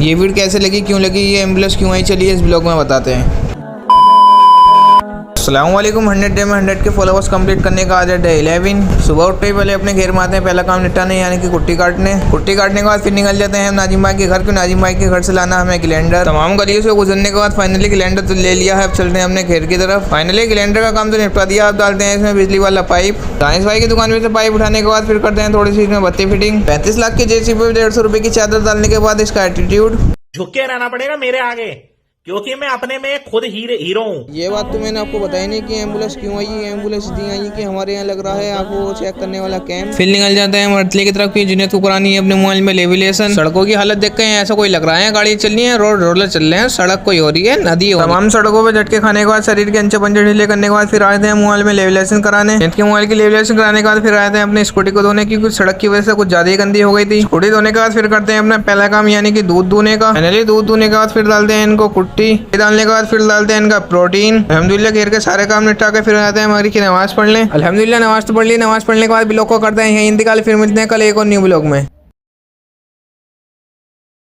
ये वीडियो कैसे लगी, क्यों लगी, ये एम्बुलेंस क्यों आई, चलिए इस ब्लॉग में बताते हैं। अस्सलामुअलैकुम। 100 डे में 100 के फॉलोवर्स कंप्लीट करने का आज है डे 11। सुबह उठते ही पहले अपने घेर में आते हैं, पहला काम निपटाने यानी कि कुट्टी काटने। कुट्टी काटने के बाद फिर निकल जाते हैं नाजिम भाई के घर के। नाजिम भाई के घर से लाना हमें ग्लैंडर। तमाम गलियों से गुजरने के बाद फाइनली ग्लैंडर तो ले लिया है। अब चलते हैं अपने घेर की तरफ। फाइनली ग्लैंडर का काम तो निपटा दिया। अब डालते हैं इसमें बिजली वाला पाइप। दानिश भाई की दुकान में से पाइप उठाने के बाद फिर करते हैं थोड़ी सी इसमें बत्ती फिटिंग। 35 लाख की जेसीबी पे 150 रुपए की चादर डालने के बाद इसका एटीट्यूड। झुक के रहना पड़ेगा मेरे आगे, क्योंकि मैं अपने में खुद हीरो हूँ। ये बात तो मैंने आपको बताई नहीं कि एम्बुलेंस क्यों आई। एम्बुलेंस दी आई कि हमारे यहाँ लग रहा है आपको चेक करने वाला कैंप। फिर निकल जाते हैं मरतले की तरफ की जिन्हें तो करानी है अपने मोबाइल में लेविलेशन। सड़कों की हालत देख के ऐसा कोई लग रहा है गाड़ी चल रही है, रोड रोलर चल रहे हैं, सड़क कोई हो रही है, नदी हो। तमाम सड़कों पर झटके खाने के बाद शरीर के अंचे पंजे ढीले करने के बाद फिर आए थे मोबाइल में लेविलेशन कराने। इनके मोबाइल की लेविलेशन कराने के बाद फिर आए थे अपनी स्कूटी को धोने की। कुछ सड़क की वजह से कुछ ज्यादा ही गंदी हो गई थी। स्कूटी धोने के बाद फिर करते हैं अपना पहला काम यानी कि दूध दूने का। फाइनली दूध दूने के बाद फिर डालते हैं इनको कुट्टी। डालने के बाद फिर डालते हैं इनका प्रोटीन। अल्हम्दुलिल्लाह घेर के सारे काम निपटा के फिर आते हैं मगरिब की नमाज पढ़ लें। अल्हम्दुलिल्लाह नमाज तो पढ़ ली। नमाज पढ़ने के बाद ब्लॉग को करते हैं यहीं इंतकाल। फिर मिलते हैं कल एक और न्यू ब्लॉग में।